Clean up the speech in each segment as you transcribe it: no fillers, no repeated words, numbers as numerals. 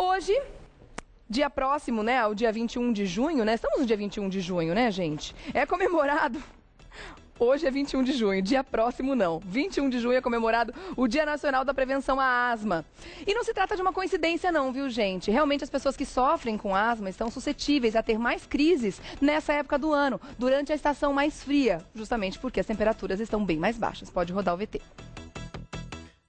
Hoje, dia próximo, né, ao dia 21 de junho, né? Estamos no dia 21 de junho, né, gente? É comemorado... Hoje é 21 de junho, dia próximo não. 21 de junho é comemorado o Dia Nacional da Prevenção à Asma. E não se trata de uma coincidência não, viu, gente? Realmente as pessoas que sofrem com asma estão suscetíveis a ter mais crises nessa época do ano, durante a estação mais fria, justamente porque as temperaturas estão bem mais baixas. Pode rodar o VT.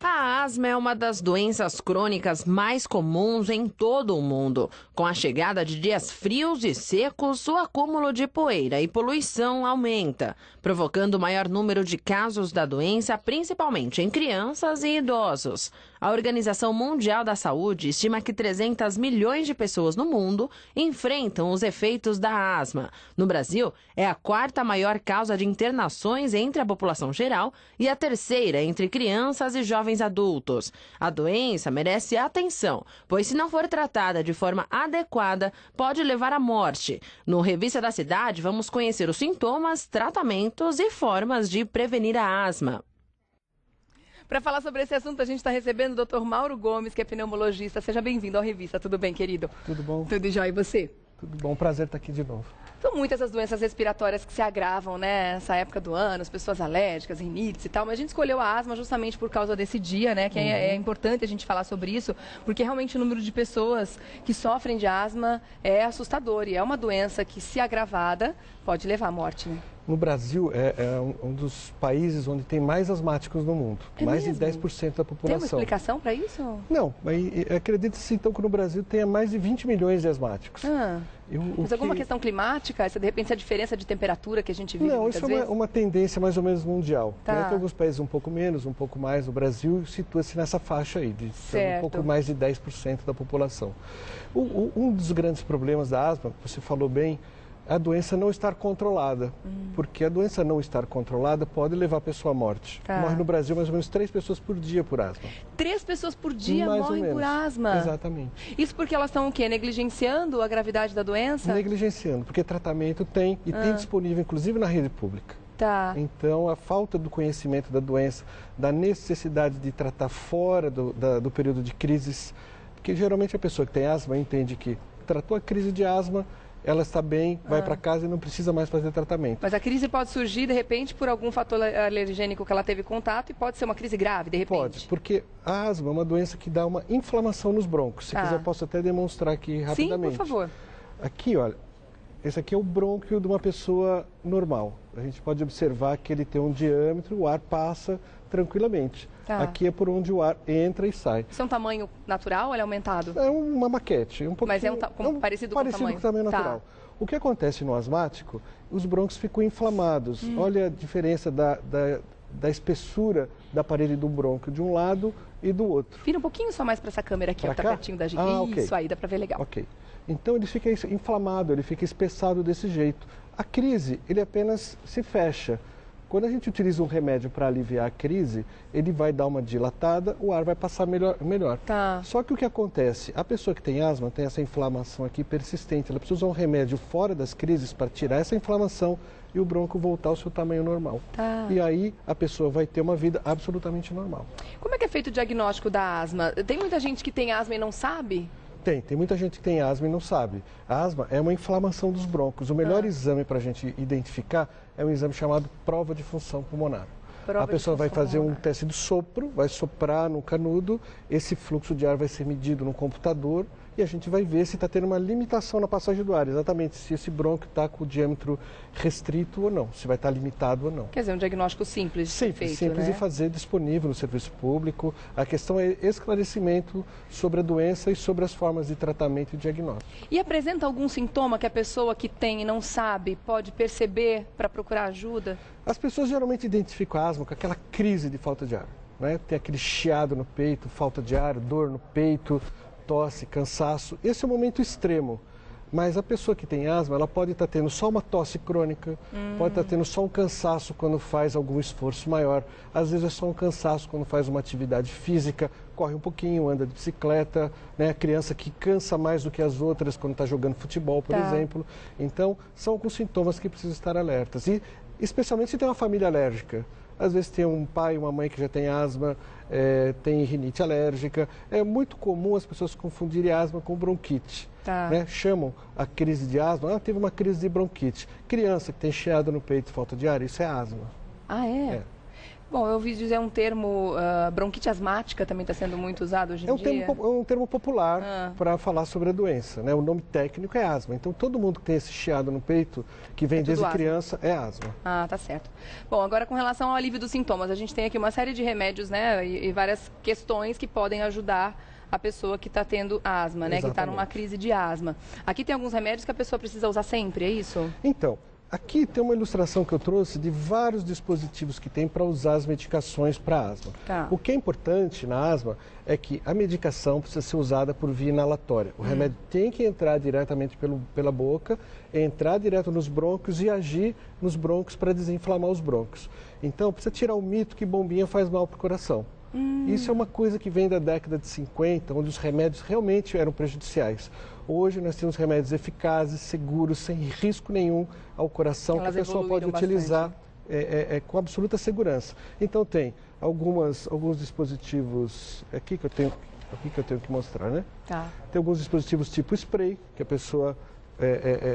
A asma é uma das doenças crônicas mais comuns em todo o mundo. Com a chegada de dias frios e secos, o acúmulo de poeira e poluição aumenta, provocando o maior número de casos da doença, principalmente em crianças e idosos. A Organização Mundial da Saúde estima que 300 milhões de pessoas no mundo enfrentam os efeitos da asma. No Brasil, é a quarta maior causa de internações entre a população geral e a terceira entre crianças e jovens adultos. A doença merece atenção, pois se não for tratada de forma adequada, pode levar à morte. No Revista da Cidade, vamos conhecer os sintomas, tratamentos e formas de prevenir a asma. Para falar sobre esse assunto, a gente está recebendo o Dr. Mauro Gomes, que é pneumologista. Seja bem-vindo à Revista. Tudo bem, querido? Tudo bom. Tudo jóia. E você? Tudo bom. Prazer estar aqui de novo. São muitas as doenças respiratórias que se agravam, né, nessa época do ano, as pessoas alérgicas, rinites e tal, mas a gente escolheu a asma justamente por causa desse dia, né, que é importante a gente falar sobre isso, porque realmente o número de pessoas que sofrem de asma é assustador e é uma doença que, se agravada, pode levar à morte, né? No Brasil, é um dos países onde tem mais asmáticos no mundo. É mais mesmo? de 10% da população. Tem uma explicação para isso? Não, mas acredita-se então que no Brasil tenha mais de 20 milhões de asmáticos. Mas alguma questão climática? De repente, essa diferença de temperatura que a gente vive muitas vezes? Não, isso é uma tendência mais ou menos mundial. Tá. Tem alguns países um pouco menos, um pouco mais. O Brasil situa-se nessa faixa aí, de um pouco mais de 10% da população. Um dos grandes problemas da asma, você falou bem, a doença não estar controlada, porque a doença não estar controlada pode levar a pessoa à morte. Tá. Morre no Brasil mais ou menos 3 pessoas por dia por asma. 3 pessoas por dia mais morrem por asma? Exatamente. Isso porque elas estão o quê? Negligenciando a gravidade da doença? Negligenciando, porque tratamento tem e tem disponível inclusive na rede pública. Tá. Então, a falta do conhecimento da doença, da necessidade de tratar fora do período de crises, porque geralmente a pessoa que tem asma entende que tratou a crise de asma, ela está bem, vai para casa e não precisa mais fazer tratamento. Mas a crise pode surgir, de repente, por algum fator alergênico que ela teve contato e pode ser uma crise grave, de repente? Pode, porque a asma é uma doença que dá uma inflamação nos broncos. Se quiser, eu posso até demonstrar aqui rapidamente. Sim, por favor. Aqui, olha, esse aqui é o brônquio de uma pessoa normal. A gente pode observar que ele tem um diâmetro, o ar passa tranquilamente. Tá. Aqui é por onde o ar entra e sai. Isso é um tamanho natural ou ele é aumentado? É uma maquete, um pouquinho. Mas é parecido com o tamanho? Com o tamanho natural. Tá. O que acontece no asmático, os brônquios ficam inflamados. Olha a diferença da espessura da parede do brônquio de um lado e do outro. Vira um pouquinho só mais para essa câmera aqui, ó, tá pertinho da gente. Isso aí, dá para ver legal. Ok. Então ele fica inflamado, ele fica espessado desse jeito. A crise, ele apenas se fecha. Quando a gente utiliza um remédio para aliviar a crise, ele vai dar uma dilatada, o ar vai passar melhor. Tá. Só que o que acontece? A pessoa que tem asma tem essa inflamação aqui persistente. Ela precisa usar um remédio fora das crises para tirar essa inflamação e o brônquio voltar ao seu tamanho normal. Tá. E aí a pessoa vai ter uma vida absolutamente normal. Como é que é feito o diagnóstico da asma? Tem muita gente que tem asma e não sabe? Tem muita gente que tem asma e não sabe. A asma é uma inflamação dos brônquios. O melhor exame para a gente identificar é um exame chamado prova de função pulmonar. A pessoa vai fazer um teste de sopro, vai soprar no canudo, esse fluxo de ar vai ser medido no computador e a gente vai ver se está tendo uma limitação na passagem do ar, exatamente se esse brônquio está com o diâmetro restrito ou não, se vai estar limitado ou não. Quer dizer, um diagnóstico simples de ser feito, simples né? de fazer, disponível no serviço público. A questão é esclarecimento sobre a doença e sobre as formas de tratamento e diagnóstico. E apresenta algum sintoma que a pessoa que tem e não sabe pode perceber para procurar ajuda? As pessoas geralmente identificam a asma com aquela crise de falta de ar, né? Tem aquele chiado no peito, falta de ar, dor no peito, tosse, cansaço. Esse é o momento extremo. Mas a pessoa que tem asma, ela pode estar tendo só uma tosse crônica, pode estar tendo só um cansaço quando faz algum esforço maior. Às vezes é só um cansaço quando faz uma atividade física, corre um pouquinho, anda de bicicleta, né? A criança que cansa mais do que as outras quando está jogando futebol, por exemplo. Então, são alguns sintomas que precisam estar alertas. E especialmente se tem uma família alérgica. Às vezes tem um pai, uma mãe que já tem asma, tem rinite alérgica. É muito comum as pessoas confundirem asma com bronquite. Tá. Né? Chamam a crise de asma, teve uma crise de bronquite. Criança que tem chiado no peito e falta de ar, isso é asma. Ah, é? Bom, eu ouvi dizer um termo, bronquite asmática também está sendo muito usado hoje em dia. É um termo popular para falar sobre a doença, né? O nome técnico é asma. Então, todo mundo que tem esse chiado no peito, que vem desde criança, é asma. Ah, tá certo. Bom, agora com relação ao alívio dos sintomas, a gente tem aqui uma série de remédios, né? E várias questões que podem ajudar a pessoa que está tendo asma, né? Que está numa crise de asma. Aqui tem alguns remédios que a pessoa precisa usar sempre, é isso? Então, aqui tem uma ilustração que eu trouxe de vários dispositivos que tem para usar as medicações para asma. Tá. O que é importante na asma é que a medicação precisa ser usada por via inalatória. O remédio tem que entrar diretamente pela boca, entrar direto nos brônquios e agir nos brônquios para desinflamar os brônquios. Então, precisa tirar o mito que bombinha faz mal para o coração. Isso é uma coisa que vem da década de 50, onde os remédios realmente eram prejudiciais. Hoje nós temos remédios eficazes, seguros, sem risco nenhum ao coração, que a pessoa pode utilizar com absoluta segurança. Então tem alguns dispositivos aqui que eu tenho que mostrar, né? Tá. Tem alguns dispositivos tipo spray, que a pessoa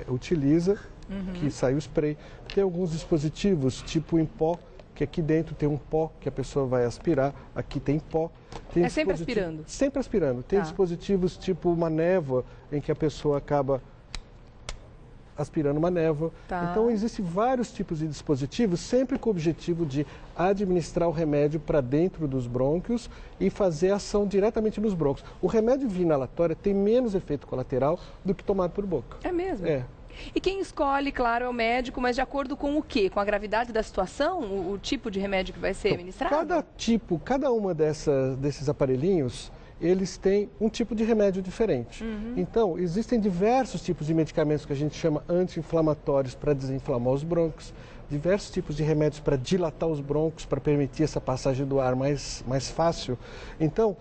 utiliza, que sai o spray. Tem alguns dispositivos tipo em pó, que aqui dentro tem um pó que a pessoa vai aspirar, aqui tem pó. Tem sempre aspirando? Sempre aspirando. Tem dispositivos tipo uma névoa, em que a pessoa acaba aspirando uma névoa. Tá. Então, existem vários tipos de dispositivos, sempre com o objetivo de administrar o remédio para dentro dos brônquios e fazer ação diretamente nos brônquios. O remédio via inalatória tem menos efeito colateral do que tomado por boca. É mesmo? É. E quem escolhe, claro, é o médico, mas de acordo com o quê? Com a gravidade da situação, o tipo de remédio que vai ser ministrado? Cada uma desses aparelhinhos, eles têm um tipo de remédio diferente. Então, existem diversos tipos de medicamentos que a gente chama anti-inflamatórios para desinflamar os brônquios, diversos tipos de remédios para dilatar os brônquios, para permitir essa passagem do ar mais fácil. Então,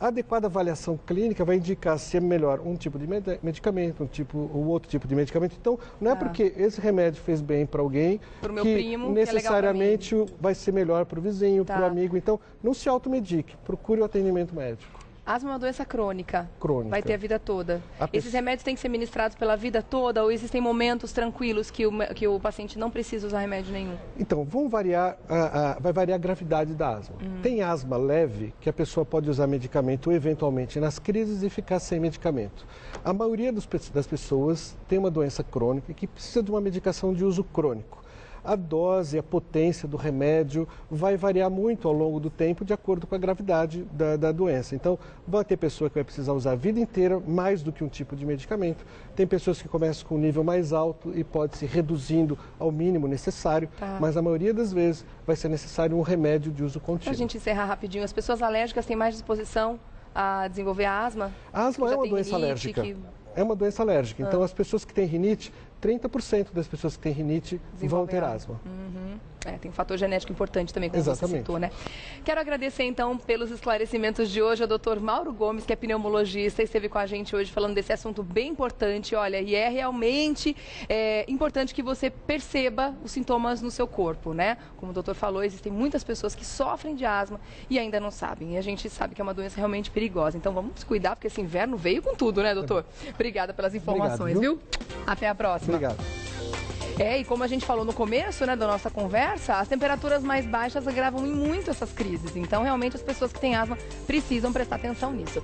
a adequada avaliação clínica vai indicar se é melhor um tipo de medicamento, o outro tipo de medicamento. Então, não é porque esse remédio fez bem para alguém que necessariamente vai ser melhor para o vizinho, para o amigo. Então, não se automedique, procure o atendimento médico. Asma é uma doença crônica. Crônica. Vai ter a vida toda. Esses remédios têm que ser ministrados pela vida toda ou existem momentos tranquilos que o paciente não precisa usar remédio nenhum? Então, vai variar a gravidade da asma. Tem asma leve, que a pessoa pode usar medicamento eventualmente nas crises e ficar sem medicamento. A maioria das pessoas tem uma doença crônica que precisa de uma medicação de uso crônico. A dose, a potência do remédio vai variar muito ao longo do tempo de acordo com a gravidade da doença. Então, vai ter pessoa que vai precisar usar a vida inteira mais do que um tipo de medicamento. Tem pessoas que começam com um nível mais alto e pode se reduzindo ao mínimo necessário, mas a maioria das vezes vai ser necessário um remédio de uso contínuo. Para a gente encerrar rapidinho, as pessoas alérgicas têm mais disposição a desenvolver a asma? A asma é uma doença alérgica. É uma doença alérgica. Então, as pessoas que têm rinite, 30% das pessoas que têm rinite vão ter asma. Tem um fator genético importante também, como você citou, né? Quero agradecer, então, pelos esclarecimentos de hoje ao Dr. Mauro Gomes, que é pneumologista, e esteve com a gente hoje falando desse assunto bem importante. Olha, e é realmente importante que você perceba os sintomas no seu corpo, né? Como o doutor falou, existem muitas pessoas que sofrem de asma e ainda não sabem. E a gente sabe que é uma doença realmente perigosa. Então, vamos nos cuidar, porque esse inverno veio com tudo, né, doutor? Obrigada pelas informações, viu? Até a próxima. Obrigado. E como a gente falou no começo, né, da nossa conversa, as temperaturas mais baixas agravam muito essas crises. Então, realmente, as pessoas que têm asma precisam prestar atenção nisso.